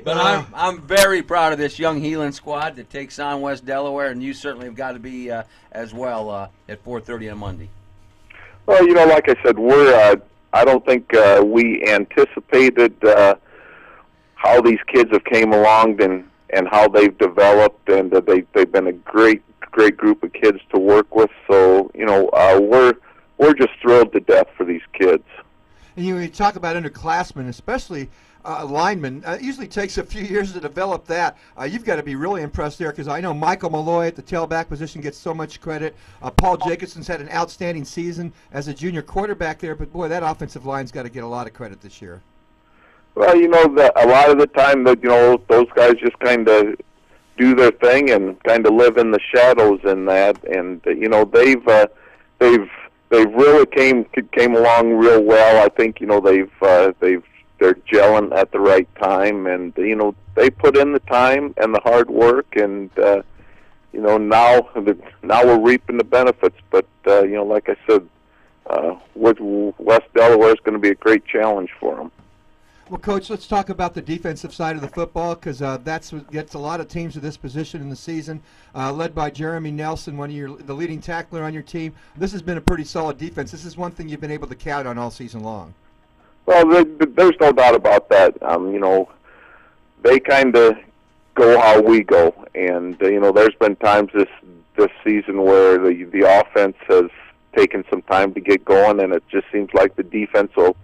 But I'm very proud of this young Heelan squad that takes on West Delaware, and you certainly have got to be as well at 4:30 on Monday. Well, like I said, I don't think we anticipated how these kids have came along and how they've developed, and they've been a great group of kids to work with. So we're just thrilled to death for these kids. And you talk about underclassmen, especially linemen. It usually takes a few years to develop that. You've got to be really impressed there, because I know Michael Malloy at the tailback position gets so much credit. Paul Jacobson's had an outstanding season as a junior quarterback there, but boy, that offensive line's got to get a lot of credit this year. Well, that a lot of the time that those guys just kind of do their thing and kind of live in the shadows in that, and they've really came along real well. I think they're gelling at the right time, and they put in the time and the hard work, and now we're reaping the benefits. But like I said, with West Delaware is going to be a great challenge for them. Well, Coach, let's talk about the defensive side of the football, because that's what gets a lot of teams to this position in the season, led by Jeremy Nelson, the leading tackler on your team. This has been a pretty solid defense. This is one thing you've been able to count on all season long. Well, there's no doubt about that. They kind of go how we go, and there's been times this season where the offense has taken some time to get going, and it just seems like the defense will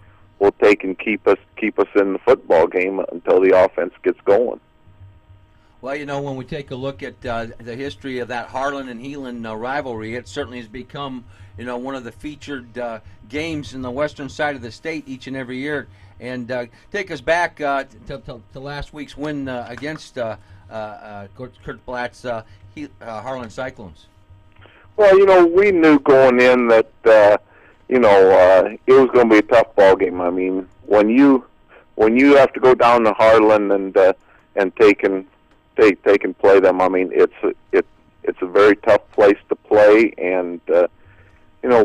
take and keep us in the football game until the offense gets going. Well, when we take a look at the history of that Harlan and Heelan rivalry, it certainly has become one of the featured games in the western side of the state each and every year. And take us back to last week's win against Kurt Blatt's Harlan Cyclones. Well, we knew going in that it was going to be a tough ball game. I mean, when you have to go down to Harlan and take and play them, I mean, it's a very tough place to play, and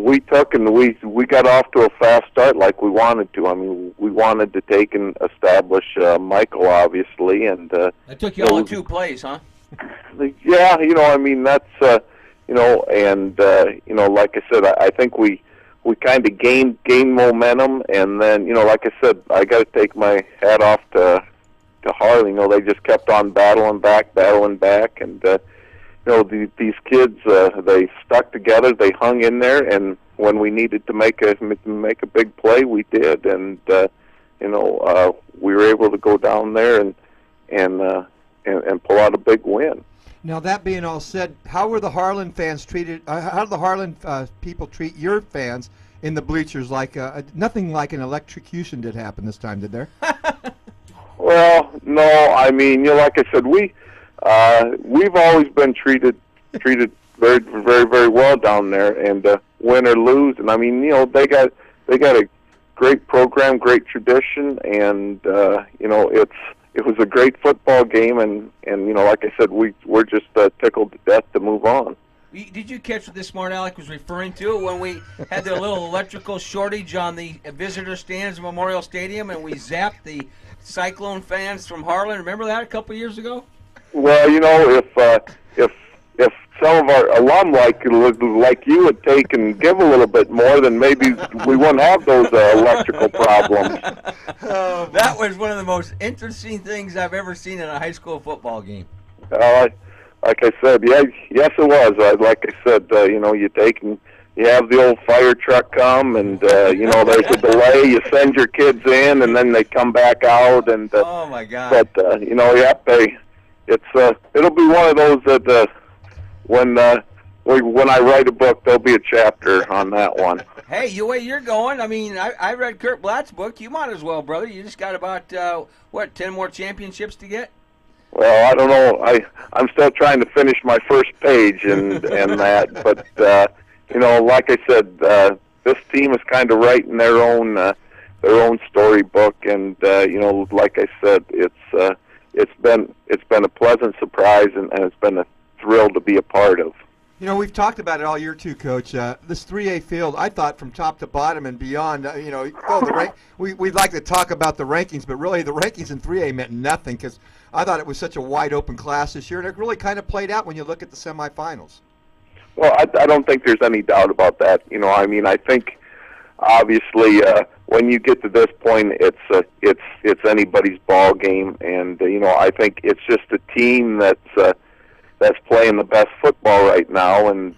we took and we got off to a fast start like we wanted to. I mean, we wanted to take and establish Michael, obviously, and that took you all in 2 plays, huh? Yeah, I mean, that's and like I said, I think we kind of gained momentum, and then like I said, I got to take my hat off to Harley. They just kept on battling back, and these kids, they stuck together, they hung in there, and when we needed to make a big play, we did, and we were able to go down there and pull out a big win. Now, that being all said, how were the Harlan fans treated? How did the Harlan people treat your fans in the bleachers? Like nothing like an electrocution did happen this time, did there? Well, no. I mean, like I said, we've always been treated very, very, very well down there, and win or lose. And I mean, they got a great program, great tradition, and it was a great football game, and like I said, we're just tickled to death to move on. Did you catch what this smart aleck was referring to when we had the little electrical shortage on the visitor stands at Memorial Stadium, and we zapped the Cyclone fans from Harlan? Remember that a couple years ago? Well, if some of our alum like you would take and give a little bit more, then maybe we wouldn't have those electrical problems. That was one of the most interesting things I've ever seen in a high school football game. Like I said, yes, it was. Like I said, you take and you have the old fire truck come, and there's a delay. You send your kids in, and then they come back out, and oh my God! But it'll be one of those that when I write a book, there'll be a chapter on that one. Hey, the way you're going, I mean, I read Kurt Blatt's book. You might as well, brother. You just got about 10 more championships to get? Well, I don't know. I'm still trying to finish my first page and that, but like I said, this team is kind of writing their own storybook, and like I said, it's been a pleasant surprise, and it's been a thrill to be a part of. You know, we've talked about it all year too, Coach. This 3A field, I thought from top to bottom and beyond. We'd like to talk about the rankings, but really the rankings in 3A meant nothing because I thought it was such a wide open class this year, and it really kind of played out when you look at the semifinals. Well, I don't think there's any doubt about that. I think obviously when you get to this point, it's anybody's ball game, and I think it's just a team that's playing the best football right now, and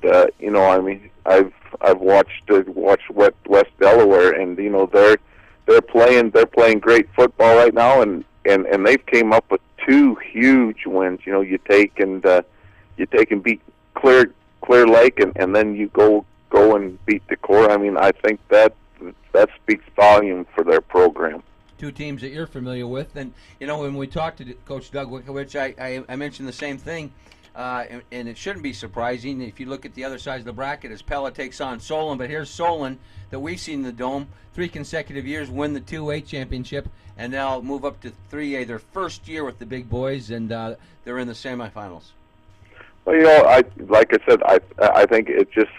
I've watched West Delaware, and they're playing great football right now, and they've came up with two huge wins. You take and beat Clear Lake, and then you go and beat Decorah. I think that speaks volume for their program. Two teams that you're familiar with, and when we talked to Coach Doug Wickowicz, I mentioned the same thing. And it shouldn't be surprising if you look at the other side of the bracket as Pella takes on Solon. But here's Solon that we've seen in the Dome 3 consecutive years win the 2A championship, and now move up to 3A their first year with the big boys, and they're in the semifinals. Well, like I said, I think it just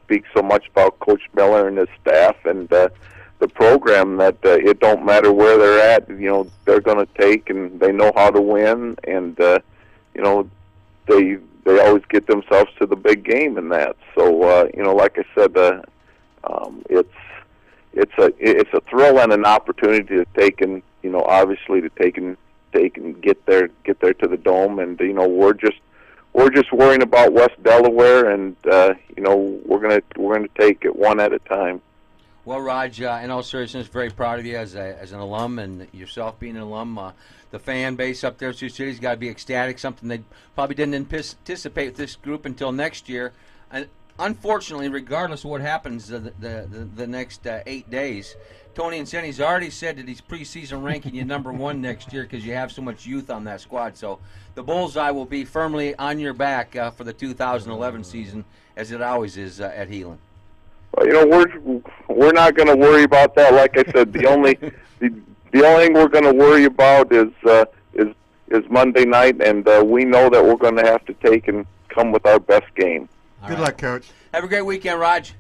speaks so much about Coach Miller and his staff and the program that it don't matter where they're at. They're going to take, and they know how to win, and they always get themselves to the big game in that. So like I said, it's a thrill and an opportunity to take and obviously to take and get there to the Dome, and we're just worrying about West Delaware, and we're gonna take it one at a time. Well, Raj, in all seriousness, very proud of you as an alum, and yourself being an alum. The fan base up there at Sioux City's got to be ecstatic, something they probably didn't anticipate with this group until next year. And unfortunately, regardless of what happens the next 8 days, Tony Inseni's already said that he's preseason ranking you number 1 next year because you have so much youth on that squad. So the bullseye will be firmly on your back for the 2011 season, as it always is at Heelan. Well, we're not going to worry about that. Like I said, the only thing we're going to worry about is Monday night, and we know that we're going to have to take and come with our best game. Good luck, Coach. Have a great weekend, Raj.